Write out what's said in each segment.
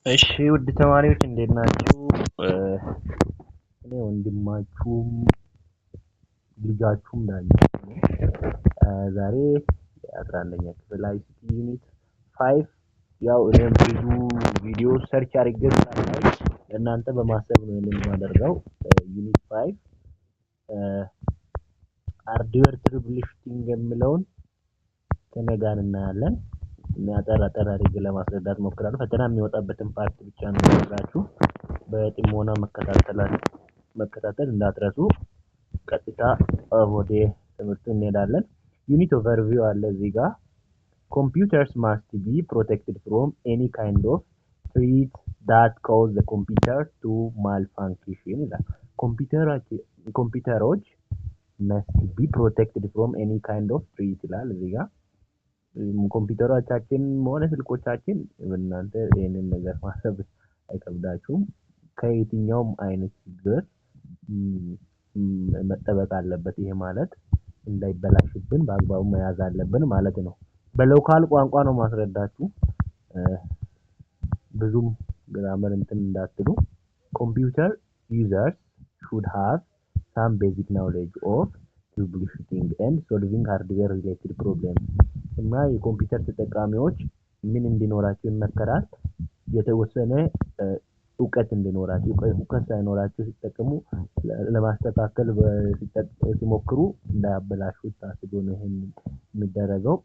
እሺ ውድ ተማሪዎች እንዴት ናችሁ? እኔ ወንድማችሁም ልጃችሁም ዳኛችሁ ነኝ። ዛሬ የ11ኛ ክፍል ICT ዩኒት 5 ያው እኔም ብዙ ቪዲዮ ሰርች አድርጌ ስላላይ ለእናንተ በማሰብ ነው የማደርገው። ዩኒት 5 ሃርድዌር ትራብልሹቲንግ የሚለውን ከእኔ ጋር እናያለን። አጠር አድርጌ ለማስረዳት ሞክራለሁ። ፈተና የሚወጣበትን ፓርት ብቻ ነው የምነግራችሁ። በጥሞና መከታተል እንዳትረሱ። ቀጥታ ወደ ትምህርቱ እንሄዳለን። ዩኒት ኦቨርቪው አለ እዚህ ጋር። Computers must be protected from any kind of threat that cause the computer to malfunction ይላል። ኮምፒውተሮች must be protected from any kind of threat ይላል እዚህ ጋር። ኮምፒውተሮቻችን ሆነ ስልኮቻችን እናንተ ይሄንን ነገር ማሰብ አይከብዳችሁም። ከየትኛውም አይነት ችግር መጠበቅ አለበት። ይሄ ማለት እንዳይበላሽብን በአግባቡ መያዝ አለብን ማለት ነው። በሎካል ቋንቋ ነው ማስረዳችሁ። ብዙም ግራመር እንትን እንዳትሉ። Computer users should have some basic knowledge of troubleshooting and solving hardware related problems እና የኮምፒውተር ተጠቃሚዎች ምን እንዲኖራቸው ይመከራል? የተወሰነ እውቀት እንዲኖራቸው። እውቀት ሳይኖራቸው ሲጠቀሙ ለማስተካከል ሲሞክሩ እንዳያበላሹት ታስቦ ነው ይሄን የሚደረገው።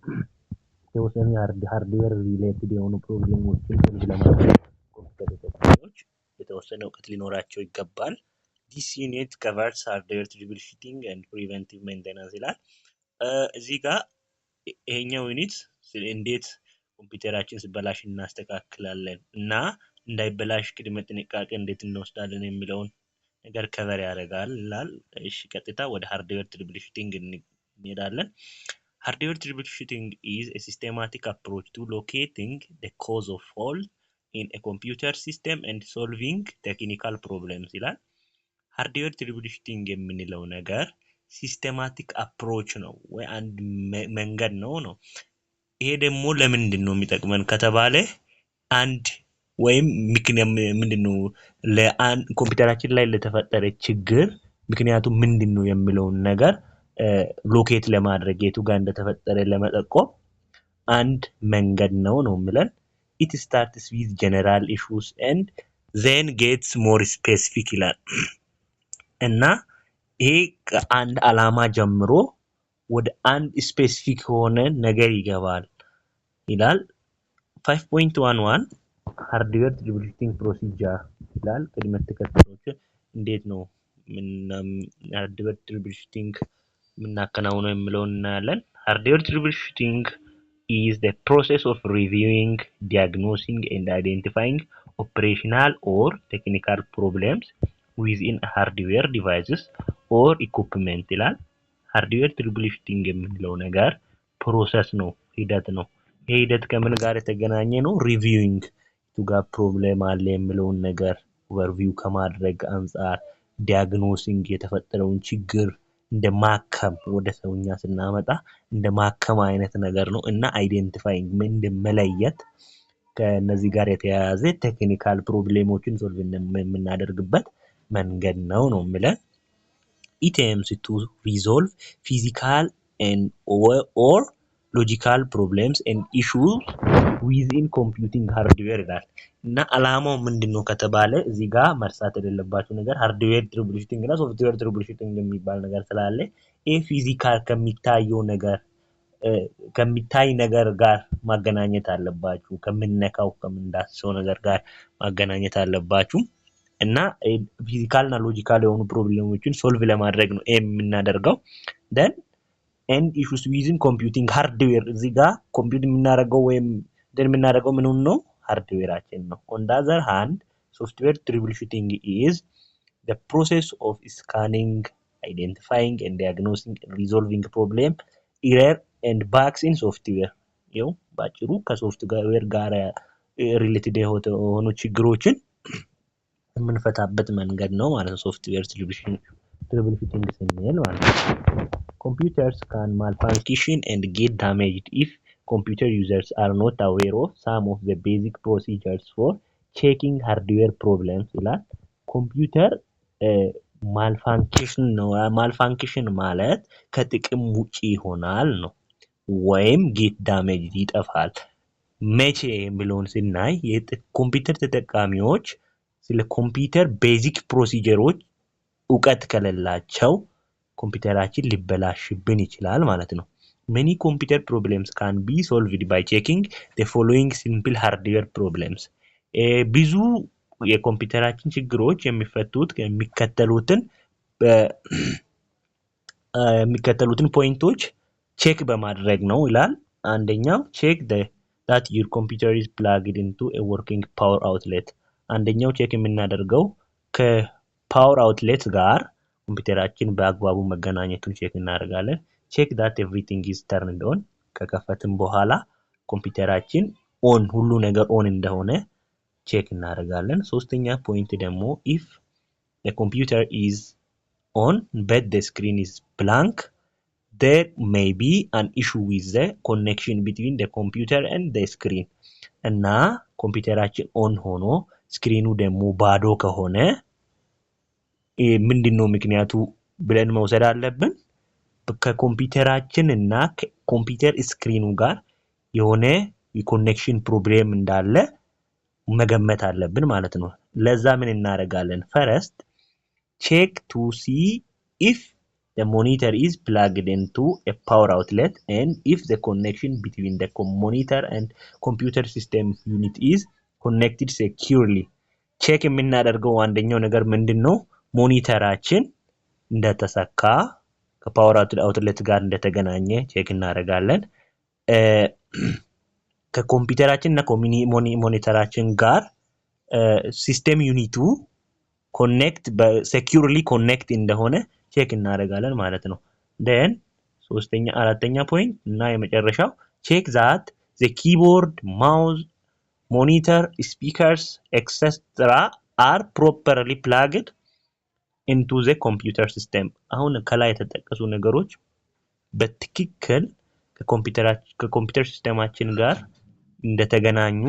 የተወሰነ ሃርድዌር ሪሌትድ የሆኑ ፕሮብሌሞችን ሶልቭ ለማድረግ ኮምፒውተር ተጠቃሚዎች የተወሰነ እውቀት ሊኖራቸው ይገባል። This unit covers hardware troubleshooting and preventive maintenance ይላል። እዚህ ጋር ይሄኛው ዩኒት እንዴት ኮምፒውተራችን ሲበላሽ እናስተካክላለን እና እንዳይበላሽ ቅድመ ጥንቃቄ እንዴት እንወስዳለን የሚለውን ነገር ከቨር ያደርጋል ይላል። እሺ ቀጥታ ወደ ሃርድዌር ትራብልሹቲንግ እንሄዳለን። Hardware troubleshooting is a systematic approach to locating the cause of fault in a computer system and solving technical problems ይላል። ሃርድዌር ትራብልሹቲንግ የምንለው ነገር ሲስተማቲክ አፕሮች ነው ወይ አንድ መንገድ ነው። ይሄ ደግሞ ለምንድን ነው የሚጠቅመን ከተባለ አንድ ወይም ምንድነው ለአንድ ኮምፒውተራችን ላይ ለተፈጠረ ችግር ምክንያቱ ምንድነው የሚለውን ነገር ሎኬት ለማድረግ የቱ ጋር እንደተፈጠረ ለመጠቆም አንድ መንገድ ነው የሚለን። It starts with general issues and then gets more specific ይላል እና ይሄ ከአንድ አላማ ጀምሮ ወደ አንድ ስፔሲፊክ ሆነ ነገር ይገባል ይላል። 5.11 ሃርድዌር ትራብልሹቲንግ ፕሮሲጀር ይላል። ቅድመ ተከተሎች እንዴት ነው ሃርድዌር ትራብልሹቲንግ የምናከናውነው የሚለውን እናያለን። ሃርድዌር ትራብልሹቲንግ is the process of reviewing, diagnosing and identifying operational or technical problems within hardware devices or equipment ይላል። ሃርድዌር ትራብልሹቲንግ የምንለው ነገር ፕሮሰስ ነው፣ ሂደት ነው። ይሄ ሂደት ከምን ጋር የተገናኘ ነው? ሪቪዊንግ ቱ ጋር ፕሮብሌም አለ የሚለውን ነገር ኦቨርቪው ከማድረግ አንፃር፣ ዲያግኖሲንግ የተፈጠረውን ችግር እንደማከም ወደ ሰውኛ ስናመጣ እንደማከም አይነት ነገር ነው እና አይዴንቲፋይንግ መለየት ከነዚህ ጋር የተያያዘ ቴክኒካል ፕሮብሌሞችን ሶልቭ የምናደርግበት መንገድ ነው የሚለን። It aims to resolve physical and or logical problems and issues within computing hardware ይላል እና አላማው ምንድነው ከተባለ እዚህ ጋር መርሳት የሌለባችሁ ነገር ሃርድዌር ትራብልሹቲንግ እና ሶፍትዌር ትራብልሹቲንግ የሚባል ነገር ስላለ ፊዚካል ከሚታይ ነገር ጋር ማገናኘት አለባችሁ። ከምንነካው ከምንዳስሰው ነገር ጋር ማገናኘት አለባችሁ እና ፊዚካልና ሎጂካል የሆኑ ፕሮብሌሞችን ሶልቭ ለማድረግ ነው የምናደርገው። then and issues within computing hardware እዚህ ጋር ኮምፒውት የምናደርገው ወይም የምናደርገው ምኑን ነው? ሃርድዌራችን ነው። on the other hand software troubleshooting is the process of scanning, identifying and diagnosing and resolving problem, error and bugs in software ይኸው ባጭሩ ከሶፍትዌር ጋር ሪሌትድ የሆኑ ችግሮችን የምንፈታበት መንገድ ነው ማለት ነው። ሶፍትዌር ትራብልሹቲንግ ስንል ማለት ነው። Computers can malfunction and get damaged if computer users are not aware of some of the basic procedures for checking hardware problems ይላል። ኮምፒውተር ማልፋንክሽን ነው። ማልፋንክሽን ማለት ከጥቅም ውጪ ይሆናል ነው ወይም ጌት ዳሜጅ ይጠፋል። መቼ የሚለውን ስናይ የኮምፒውተር ተጠቃሚዎች ስለ ኮምፒውተር ቤዚክ ፕሮሲጀሮች እውቀት ከሌላቸው ኮምፒውተራችን ሊበላሽብን ይችላል ማለት ነው። Many computer problems can be solved by checking the following simple hardware problems. ብዙ የኮምፒውተራችን ችግሮች የሚፈቱት የሚከተሉትን ፖይንቶች ቼክ በማድረግ ነው ይላል። አንደኛው check that your computer is plugged into a working power outlet. አንደኛው ቼክ የምናደርገው ከፓወር አውትሌት ጋር ኮምፒውተራችን በአግባቡ መገናኘቱን ቼክ እናደርጋለን። check that everything is turned on. ከከፈትን በኋላ ኮምፒውተራችን ኦን ሁሉ ነገር ኦን እንደሆነ ቼክ እናደርጋለን። ሶስተኛ ፖይንት ደግሞ if the computer is on but the screen is blank, there may be an issue with the connection between the computer and the screen. እና ኮምፒውተራችን ኦን ሆኖ ስክሪኑ ደግሞ ባዶ ከሆነ ምንድነው ምክንያቱ ብለን መውሰድ አለብን። ከኮምፒውተራችን እና ከኮምፒውተር ስክሪኑ ጋር የሆነ የኮኔክሽን ፕሮብሌም እንዳለ መገመት አለብን ማለት ነው። ለዛ ምን እናደርጋለን? first check to see if the monitor is plugged into a power outlet and if the connection between the monitor and computer system unit is connected securely. ቼክ የምናደርገው አንደኛው ነገር ምንድነው? ሞኒተራችን እንደተሰካ ከፓወር አውትሌት ጋር እንደተገናኘ ቼክ እናደርጋለን። ከኮምፒውተራችን እና ሞኒተራችን ጋር ሲስተም ዩኒቱ ኮኔክት በሴኩርሊ ኮኔክት እንደሆነ ቼክ እናደርጋለን ማለት ነው። then አራተኛ ፖይንት እና የመጨረሻው check that the keyboard, mouse, monitor, speakers, etc. are properly plugged into the computer system. አሁን ከላይ የተጠቀሱ ነገሮች በትክክል ከኮምፒውተር ሲስተማችን ጋር እንደተገናኙ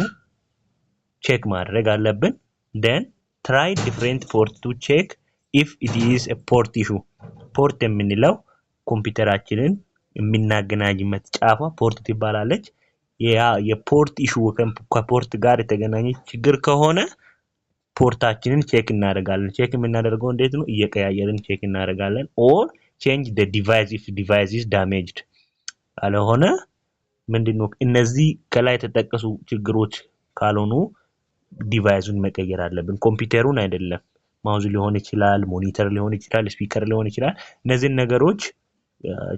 ቼክ ማድረግ አለብን። then try different port to check if it is a port issue. ፖርት የምንለው ኮምፒውተራችንን የሚናገናኝበት ጫፏ ፖርት ትባላለች። የፖርት ኢሹ ከፖርት ጋር የተገናኘ ችግር ከሆነ ፖርታችንን ቼክ እናደርጋለን። ቼክ የምናደርገው እንዴት ነው? እየቀያየርን ቼክ እናደርጋለን። or change the device if device is damaged. አለሆነ ምንድነው እነዚህ ከላይ የተጠቀሱ ችግሮች ካልሆኑ ዲቫይሱን መቀየር አለብን። ኮምፒውተሩን አይደለም። ማውዝ ሊሆን ይችላል፣ ሞኒተር ሊሆን ይችላል፣ ስፒከር ሊሆን ይችላል። እነዚህን ነገሮች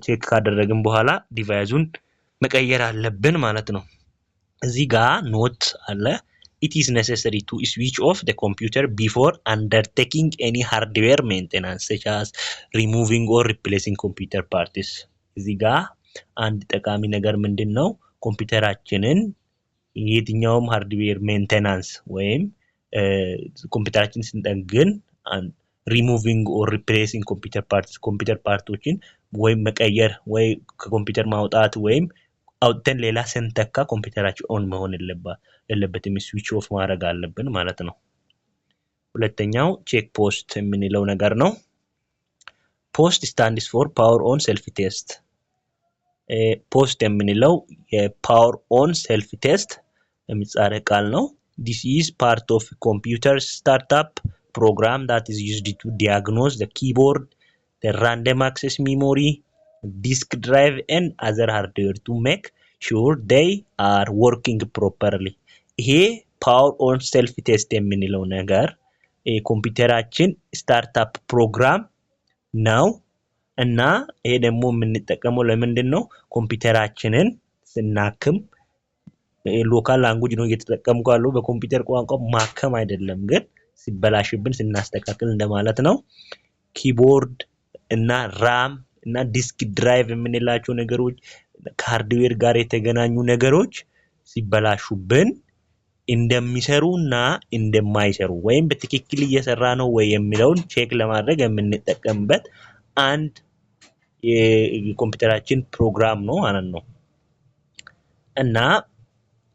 ቼክ ካደረግን በኋላ ዲቫይሱን መቀየር አለብን ማለት ነው። እዚህ ጋር ኖት አለ it is necessary to switch off the computer before undertaking any hardware maintenance such as removing or replacing computer parts. እዚህ ጋር አንድ ጠቃሚ ነገር ምንድነው? ኮምፒውተራችንን የትኛውም ሃርድዌር ሜንቴናንስ ወይም ኮምፒውተራችንን ስንጠግን removing or replacing computer ፓርቶችን ወይም መቀየር ወይ ከኮምፒውተር ማውጣት ወይም አውጥተን ሌላ ስንተካ ኮምፒውተራችን ኦን መሆን የለበትም። ስዊች ኦፍ ማድረግ አለብን ማለት ነው። ሁለተኛው ቼክ ፖስት የምንለው ነገር ነው። ፖስት stands for power on self test. ፖስት የምንለው የፓወር ኦን ሰልፍ ቴስት የሚጻረ ቃል ነው። this is part of computer startup program that is used to diagnose the keyboard, the random access memory, disk drive and other hardware to make sure they are working properly. ይሄ ፓወር ኦን ሰልፍ ቴስት የምንለው ነገር የኮምፒውተራችን ስታርታፕ ፕሮግራም ነው እና ይሄ ደግሞ የምንጠቀመው ለምንድን ነው? ኮምፒውተራችንን ስናክም ሎካል ላንጉጅ ነው እየተጠቀምኩ ያለው በኮምፒውተር ቋንቋ ማከም አይደለም፣ ግን ሲበላሽብን ስናስተካክል እንደማለት ነው። ኪቦርድ እና ራም እና ዲስክ ድራይቭ የምንላቸው ነገሮች ከሃርድዌር ጋር የተገናኙ ነገሮች ሲበላሹብን እንደሚሰሩና እንደማይሰሩ ወይም በትክክል እየሰራ ነው ወይ የሚለውን ቼክ ለማድረግ የምንጠቀምበት አንድ የኮምፒውተራችን ፕሮግራም ነው ማለት ነው። እና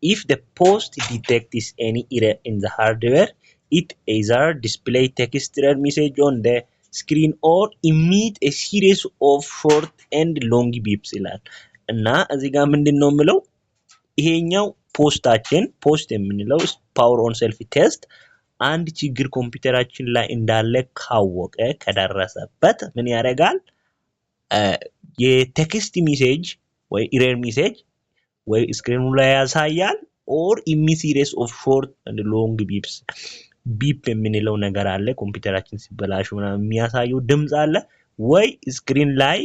if the post detects any error in the hardware, it either display text error message on the screen or emit a series of short and long beeps ይላል እና እዚህ ጋር ምንድነው የምለው ይሄኛው ፖስታችን ፖስት የምንለው ፓወር ኦን ሰልፍ ቴስት አንድ ችግር ኮምፒውተራችን ላይ እንዳለ ካወቀ ከደረሰበት ምን ያደርጋል የቴክስት ሜሴጅ ወይ ኢረር ሜሴጅ ወይ ስክሪኑ ላይ ያሳያል or emit series of short and long beeps ቢፕ የምንለው ነገር አለ ኮምፒውተራችን ሲበላሽ ምናምን የሚያሳየው ድምጽ አለ ወይ ስክሪን ላይ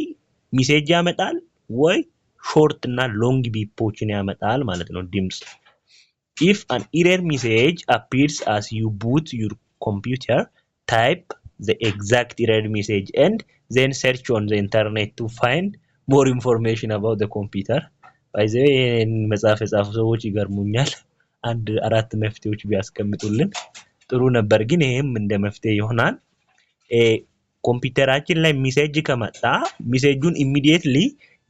ሜሴጅ ያመጣል ወይ ሾርት እና ሎንግ ቢፖችን ያመጣል ማለት ነው ድምጽ if an error message appears as you boot your computer type the exact error message and then search on the internet to find more information about the computer by the way መጻፍ የጻፉ ሰዎች ይገርሙኛል አንድ አራት መፍትሄዎች ቢያስቀምጡልን ጥሩ ነበር ግን ይሄም እንደ መፍትሄ ይሆናል ኮምፒውተራችን ላይ ሜሴጅ ከመጣ ሜሴጁን ኢሚዲየትሊ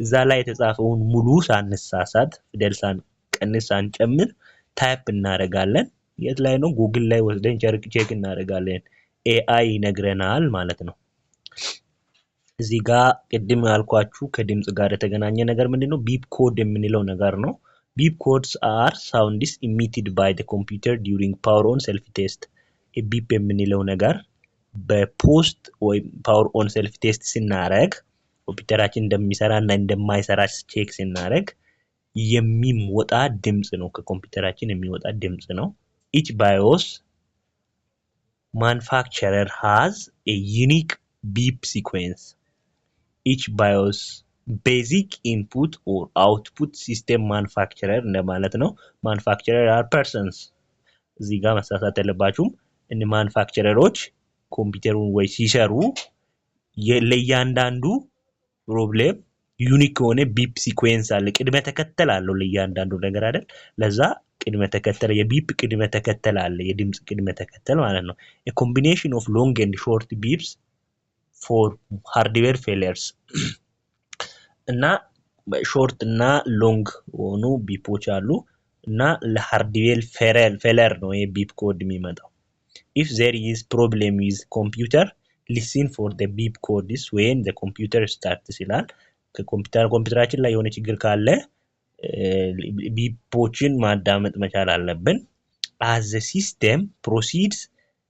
እዛ ላይ የተጻፈውን ሙሉ ሳንሳሳት ፊደል ሳንቀንስ ሳንጨምር ታይፕ እናደርጋለን የት ላይ ነው ጉግል ላይ ወስደን ቼክ እናደርጋለን ኤአይ ይነግረናል ማለት ነው እዚህ ጋር ቅድም ያልኳችሁ ከድምጽ ጋር የተገናኘ ነገር ምንድነው ቢፕ ኮድ የምንለው ነገር ነው beep codes are sounds emitted by the computer during power on self test beep የምንለው ነገር በፖስት ወይ power on self test ስናደርግ ኮምፒውተራችን እንደሚሰራና እንደማይሰራ ቼክ ስናደርግ የሚወጣ ድምጽ ነው ከኮምፒውተራችን የሚወጣ ድምጽ ነው each BIOS manufacturer has a unique beep sequence each BIOS basic input or output system manufacturer እንደማለት ነው manufacturer are persons እዚህ ጋር መሳሳት የለባችሁም እነ ማኑፋክቸረሮች ኮምፒውተሩን ወይ ሲሰሩ ለእያንዳንዱ ፕሮብሌም ዩኒክ ሆነ ቢፕ ሲኩዌንስ አለ ቅድመ ተከተል አለው ለእያንዳንዱ ነገር አይደል ለዛ ቅድመ ተከተል የቢፕ ቅድመ ተከተል አለ የድምጽ ቅድመ ተከተል ማለት ነው a combination of long and short beeps for hardware failures እና ሾርት እና ሎንግ ሆኑ ቢፖች አሉ እና ለሃርድዌር ፌለር ነው ይሄ ቢፕ ኮድ የሚመጣው if there is problem with computer listen for the beep codes when the computer starts ይላል ኮምፒውተራችን ላይ የሆነ ችግር ካለ ቢፖችን ማዳመጥ መቻል አለብን as the system proceeds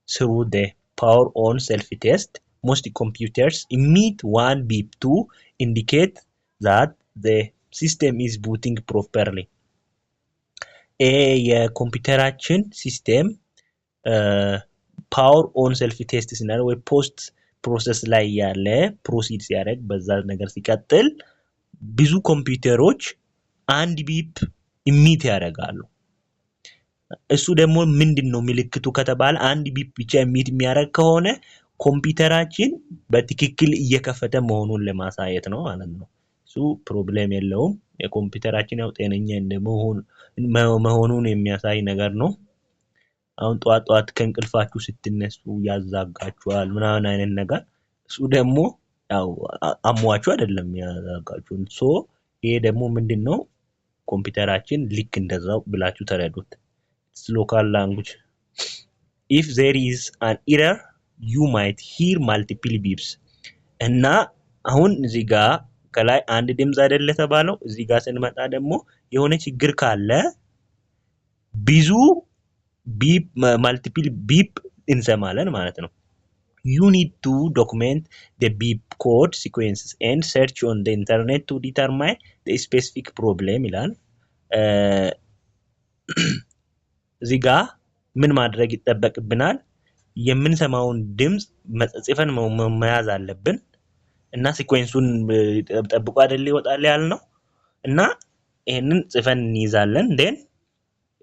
through the power on self test most computers emit one beep to indicate that the system is booting properly የኮምፒውተራችን ሲስተም ፓወር ኦን ሰልፍ ቴስት ሲናል ወይ ፖስት ፕሮሰስ ላይ ያለ ፕሮሲድ ሲያደርግ በዛ ነገር ሲቀጥል ብዙ ኮምፒውተሮች አንድ ቢፕ ኢሚት ያደርጋሉ እሱ ደግሞ ምንድነው ምልክቱ ከተባለ አንድ ቢፕ ብቻ ኢሚት የሚያደርግ ከሆነ ኮምፒውተራችን በትክክል እየከፈተ መሆኑን ለማሳየት ነው ማለት ነው እሱ ፕሮብሌም የለውም የኮምፒውተራችን ያው ጤነኛ መሆኑን የሚያሳይ ነገር ነው አሁን ጧት ከእንቅልፋችሁ ስትነሱ ያዛጋችኋል ምናምን አይነት ነገር እሱ ደግሞ ያው አሟችሁ አይደለም ያዛጋችሁ ሶ ይሄ ደግሞ ምንድነው ኮምፒውተራችን ልክ እንደዛው ብላችሁ ተረዱት local language if there is an error you might hear multiple beeps እና አሁን እዚህ ጋር ከላይ አንድ ድምጽ አይደለ ተባለው እዚህ ጋር ስንመጣ ደግሞ የሆነ ችግር ካለ ብዙ beep multiple beep እንሰማለን ማለት ነው you need to document the beep code sequences and search on the internet to determine the specific problem ይላል እዚህ ጋር ምን ማድረግ ይተበቅብናል የምንሰማውን ድምጽ ጽፈን መያዝ አለብን እና ሲኩዌንሱን ጠብቆ አይደል ይወጣል ያልነው እና ይሄንን ጽፈን እንይዛለን then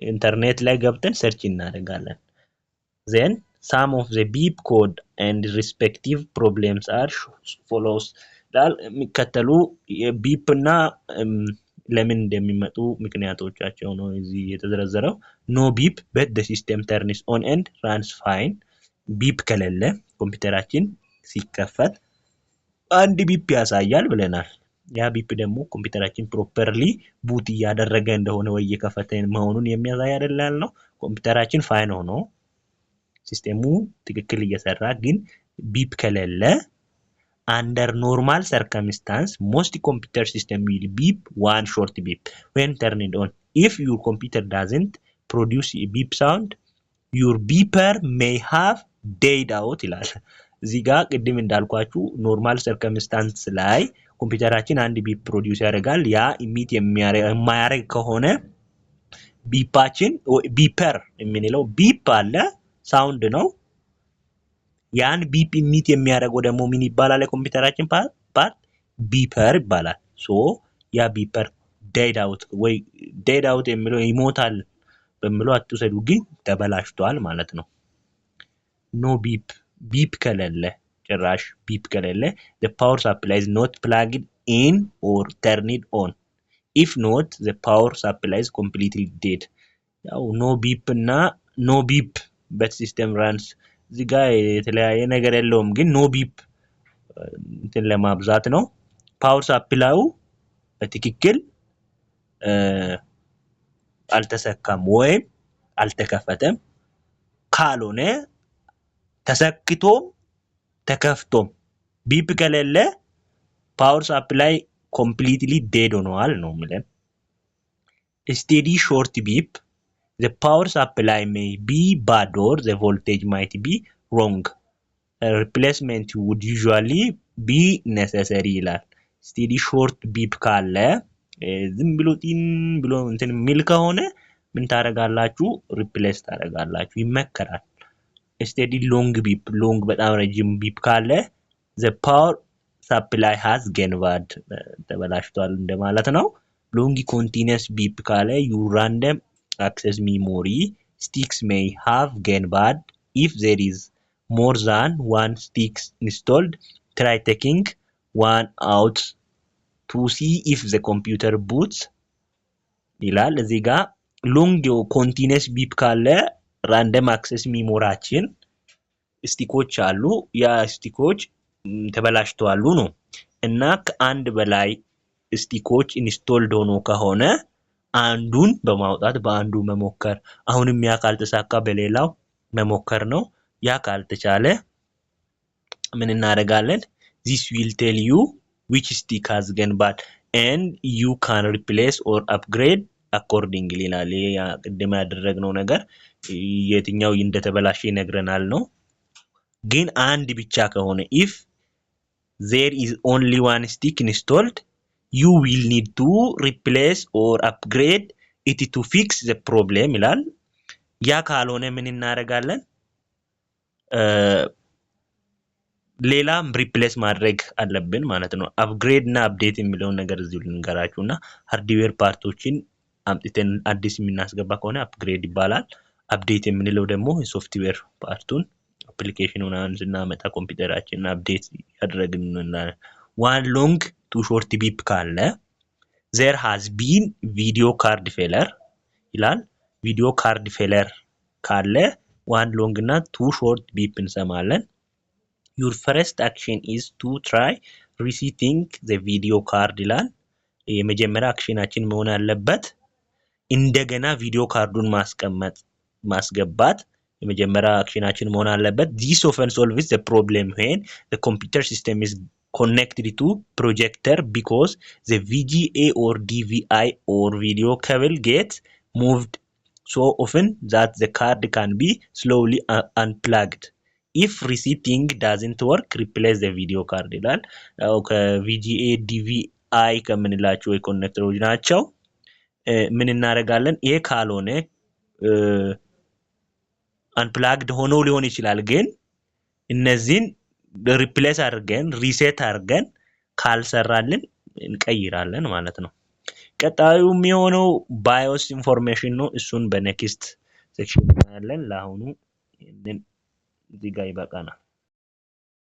ኢንተርኔት ላይ ገብተን ሰርች እናደርጋለን then some of the beep code and respective problems are follows ዳል የሚከተሉ የቢፕ እና ለምን እንደሚመጡ ምክንያቶቻቸው ነው እዚህ የተዘረዘረው no beep but the system turns on and runs fine beep ከሌለ ኮምፒውተራችን ሲከፈት አንድ ቢፕ ያሳያል ብለናል ያ ቢፕ ደግሞ ኮምፒውተራችን ፕሮፐርሊ ቡት እያደረገ እንደሆነ ወይ እየከፈተ መሆኑን የሚያሳይ አይደል ነው። ኮምፒውተራችን ፋይን ሆኖ ሲስተሙ ትክክል እየሰራ ግን ቢፕ ከሌለ under normal circumstance most computer system will beep one short beep when turned on. If your computer doesn't produce a beep sound your beeper may have died out ይላል። እዚህ ጋር ቅድም እንዳልኳችሁ ኖርማል ሰርከምስታንስ ላይ ኮምፒውተራችን አንድ ቢፕ ፕሮዲዩስ ያደርጋል። ያ ኢሚት የማያደርግ ከሆነ ቢፓችን ቢፐር የምንለው ቢፕ አለ ሳውንድ ነው። ያን ቢፕ ኢሚት የሚያደርገው ደግሞ ምን ይባላል? የኮምፒውተራችን ፓርት ቢፐር ይባላል። ሶ ያ ቢፐር ዴድ አውት ወይ ዴድ አውት የሚለው ይሞታል በሚለው አትውሰዱ፣ ግን ተበላሽቷል ማለት ነው። ኖ ቢፕ ከሌለ ጭራሽ ቢፕ ከሌለ the power supply is not plugged in or turned on. if not the power supply is completely dead. ያው ኖ ቢፕ እና ኖ ቢፕ but system runs እዚህ ጋር የተለያየ ነገር የለውም፣ ግን ኖ ቢፕ እንትን ለማብዛት ነው። ፓወር ሳፕላዩ በትክክል አልተሰካም ወይም አልተከፈተም። ካልሆነ ተሰክቶም ተከፍቶም ቢፕ ከሌለ ፓወር ሳፕላይ ኮምፕሊትሊ ዴድ ሆኗል ነው የሚለን። steady short beep the power supply may be bad or the voltage might be wrong. A replacement would usually be necessary ይላል። steady short beep ካለ ዝም ብሎ ጢን ብሎ እንትን ሚል ከሆነ ምን ታረጋላችሁ? ሪፕሌስ ታረጋላችሁ፣ ይመከራል። steady long beep long በጣም ረጅም ቢፕ ካለ the power supply has gone bad ተበላሽቷል እንደማለት ነው። long continuous beep ካለ your random access memory sticks may have gone bad. if there is more than one sticks installed try taking one out to see if the computer boots ይላል። እዚህ ጋር long continuous beep ካለ ራንደም አክሰስ ሚሞሪያችን ስቲኮች አሉ፣ ያ ስቲኮች ተበላሽተዋል ነው እና ከአንድ በላይ ስቲኮች ኢንስቶልድ ሆኖ ከሆነ አንዱን በማውጣት በአንዱ መሞከር፣ አሁንም ያ ካልተሳካ በሌላው መሞከር ነው። ያ ካልተቻለ ምን እናደርጋለን? this will tell you which stick has gone bad and you can replace or upgrade accordingly ይላል። ያ ቅድም ያደረግነው ነገር የትኛው እንደተበላሸ ይነግረናል ነው። ግን አንድ ብቻ ከሆነ if there is only one stick installed you will need to replace or upgrade it to fix the problem ይላል። ያ ካልሆነ ምን እናደርጋለን? ሌላም ሪፕሌስ ማድረግ አለብን ማለት ነው። አፕግሬድ እና አፕዴት የሚለውን ነገር እዚሁ ልንገራችሁና ሃርድዌር ፓርቶችን አምጥተን አዲስ የምናስገባ ከሆነ አፕግሬድ ይባላል። አፕዴት የምንለው ደግሞ የሶፍትዌር ፓርቱን አፕሊኬሽን ምናምን ስናመጣ ኮምፒውተራችንን አፕዴት ያደረግን እንላለን። one long two short beep ካለ there has been video card failure ይላል። ቪዲዮ ካርድ ፌለር ካለ one long እና two short beep እንሰማለን። your first action is to try resetting the video card ይላል። የመጀመሪያ አክሽናችን መሆን ያለበት እንደገና ቪዲዮ ካርዱን ማስገባት የመጀመሪያ አክሽናችን መሆን አለበት። this often solves the problem when the computer system is connected to projector because the VGA or DVI or video cable gets moved so often that the card can be slowly unplugged. if resetting doesn't work replace the video card ይላል። ያው ከVGA DVI ከምንላቸው የኮኔክተሮች ናቸው። ምን እናደርጋለን? ይሄ ካልሆነ አንፕላግድ ሆኖ ሊሆን ይችላል፣ ግን እነዚህን ሪፕሌስ አድርገን ሪሴት አድርገን ካልሰራልን እንቀይራለን ማለት ነው። ቀጣዩ የሚሆነው ባዮስ ኢንፎርሜሽን ነው። እሱን በኔክስት ሴክሽን እናያለን። ለአሁኑ እዚህ ጋር ይበቃናል።